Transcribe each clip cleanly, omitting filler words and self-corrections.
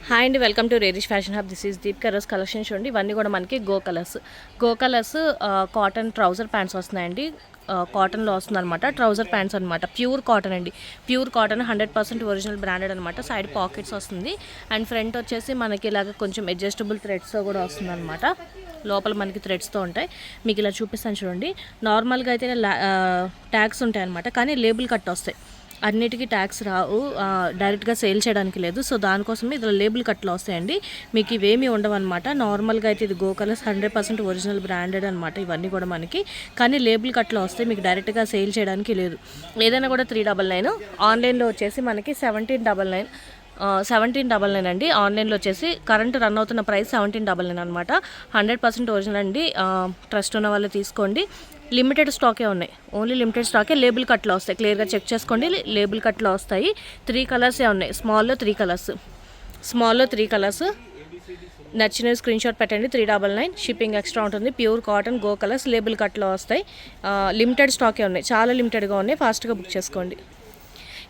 Hi అండి, welcome to రేరిష్ fashion hub. This is deep colours collection. చూడండి, ఇవన్నీ కూడా మనకి Go Colors cotton trouser pants వస్తున్నాయండి. కాటన్లో వస్తుంది అనమాట. ట్రౌజర్ ప్యాంట్స్ అనమాట. ప్యూర్ కాటన్ అండి. ప్యూర్ కాటన్ 100% ఒరిజినల్ బ్రాండెడ్ అనమాట. సైడ్ పాకెట్స్ వస్తుంది అండ్ ఫ్రంట్ వచ్చేసి మనకి ఇలాగ కొంచెం అడ్జస్టబుల్ థ్రెడ్స్తో కూడా వస్తుంది అనమాట. లోపల మనకి థ్రెడ్స్తో ఉంటాయి. మీకు ఇలా చూపిస్తాను చూడండి. నార్మల్గా అయితే ట్యాగ్స్ ఉంటాయి అనమాట, కానీ లేబుల్ కట్ వస్తాయి. అన్నిటికీ ట్యాక్స్ రావు, డైరెక్ట్గా సేల్ చేయడానికి లేదు. సో దానికోసమే ఇదిలో లేబుల్ కట్లు వస్తాయండి. మీకు ఇవేమీ ఉండవు అనమాట. నార్మల్గా అయితే ఇది గో కలర్స్ 100% ఒరిజినల్ బ్రాండెడ్ అనమాట. ఇవన్నీ కూడా మనకి, కానీ లేబుల్ కట్లు వస్తాయి. మీకు డైరెక్ట్గా సేల్ చేయడానికి లేదు. ఏదైనా కూడా 399. ఆన్లైన్లో వచ్చేసి మనకి 1799 అండి. ఆన్లైన్లో వచ్చేసి కరెంట్ రన్ అవుతున్న ప్రైస్ 1799 అనమాట. 100% ఒరిజినల్ అండి. ట్రస్ట్ ఉన్న వాళ్ళు తీసుకోండి. లిమిటెడ్ స్టాకే ఉన్నాయి. Only limited స్టాకే. లేబుల్ కట్లో వస్తాయి. క్లియర్గా చెక్ చేసుకోండి. లేబుల్ కట్లో వస్తాయి. 3 కలర్సే ఉన్నాయి. స్మాల్లో 3 కలర్స్. నచ్చిన స్క్రీన్ షాట్ పెట్టండి. 399. షిప్పింగ్ ఎక్స్ట్రా ఉంటుంది. Pure cotton Go Colors label కట్లో వస్తాయి. లిమిటెడ్ స్టాకే ఉన్నాయి. చాలా లిమిటెడ్గా ఉన్నాయి. ఫాస్ట్గా బుక్ చేసుకోండి.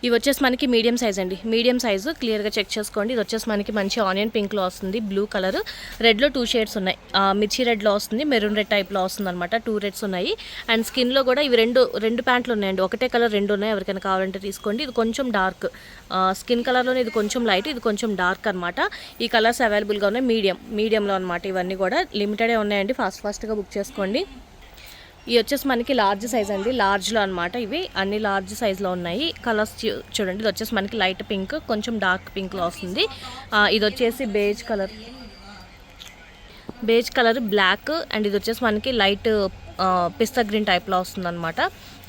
ఇవి వచ్చేసి మనకి మీడియం సైజ్ అండి. మీడియం సైజు క్లియర్గా చెక్ చేసుకోండి. ఇది వచ్చేసి మనకి మంచి ఆనియన్ పింక్లో వస్తుంది. బ్లూ కలర్, రెడ్లో 2 షేడ్స్ ఉన్నాయి. మిర్చి రెడ్లో వస్తుంది, మెరూన్ రెడ్ టైప్లో వస్తుంది అనమాట. 2 రెడ్స్ ఉన్నాయి. అండ్ స్కిన్లో కూడా ఇవి రెండు ప్యాంట్లు ఉన్నాయండి. ఒకటే కలర్ 2 ఉన్నాయి. ఎవరికైనా కావాలంటే తీసుకోండి. ఇది కొంచెం డార్క్ స్కిన్ కలర్లోనే, ఇది కొంచెం లైట్, ఇది కొంచెం డార్క్ అనమాట. ఈ కలర్స్ అవైలబుల్గా ఉన్నాయి. మీడియంలో అనమాట. ఇవన్నీ కూడా లిమిటెడే ఉన్నాయండి. ఫాస్ట్గా బుక్ చేసుకోండి. ఇవి వచ్చేసి మనకి లార్జ్ సైజ్ అండి. లార్జ్లో అనమాట. ఇవి అన్ని లార్జ్ సైజ్లో ఉన్నాయి. కలర్స్ చూడండి. ఇది వచ్చేసి మనకి లైట్ పింక్, కొంచెం డార్క్ పింక్లో వస్తుంది. ఇది వచ్చేసి బేజ్ కలర్ బ్లాక్, అండ్ ఇది వచ్చేసి మనకి లైట్ పిస్తా గ్రీన్ టైప్లో వస్తుంది అనమాట.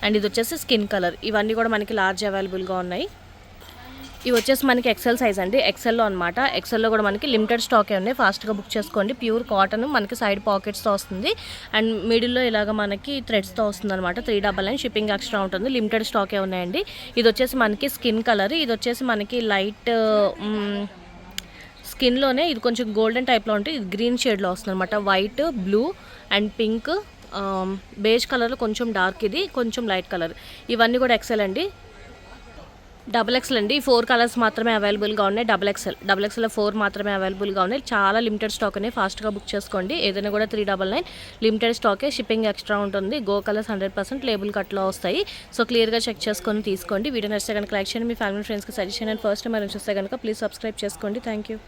అండ్ ఇది వచ్చేసి స్కిన్ కలర్. ఇవన్నీ కూడా మనకి లార్జ్ అవైలబుల్గా ఉన్నాయి. ఇవి వచ్చేసి మనకి ఎక్సెల్ సైజ్ అండి. ఎక్సెల్లో అనమాట. ఎక్సెల్లో కూడా మనకి లిమిటెడ్ స్టాకే ఉన్నాయి. ఫాస్ట్గా బుక్ చేసుకోండి. ప్యూర్ కాటన్ మనకి సైడ్ పాకెట్స్తో వస్తుంది. అండ్ మిడిల్లో ఇలాగ మనకి థ్రెడ్స్తో వస్తుంది అనమాట. 399. షిప్పింగ్ ఎక్స్ట్రా ఉంటుంది. లిమిటెడ్ స్టాకే ఉన్నాయండి. ఇది వచ్చేసి మనకి స్కిన్ కలర్. ఇది వచ్చేసి మనకి లైట్ స్కిన్లోనే ఇది కొంచెం గోల్డెన్ టైప్లో ఉంటుంది. ఇది గ్రీన్ షేడ్లో వస్తుంది అనమాట. White, blue and pink, beige కలర్లో కొంచెం డార్క్, ఇది కొంచెం లైట్ కలర్. ఇవన్నీ కూడా ఎక్సెల్ అండి. XXL అండి. 4 కలర్స్ మాత్రమే అవైలబుల్గా ఉన్నాయి. XXL 4 మాత్రమే అవైలబుల్గా ఉన్నాయి. చాలా లిమిటెడ్ స్టాక్ ఉన్నాయి. ఫాస్ట్గా బుక్ చేసుకోండి. ఏదైనా కూడా 399. లిమిటెడ్ స్టాకే. షిప్పింగ్ ఎక్స్ట్రా ఉంటుంది. గో కలర్స్ 100% లేబుల్ కట్లో వస్తాయి. సో క్లియర్గా చెక్ చేసుకొని తీసుకోండి. వీడియో నచ్చితే కనుక లైక్ చేయండి. మీ ఫ్యామిలీ ఫ్రెండ్స్కి సజెషన్. అండ్ ఫస్ట్ టైం చూస్తే కనుక ప్లీజ్ సబ్స్క్రైబ్ చేసుకోండి. Thank you.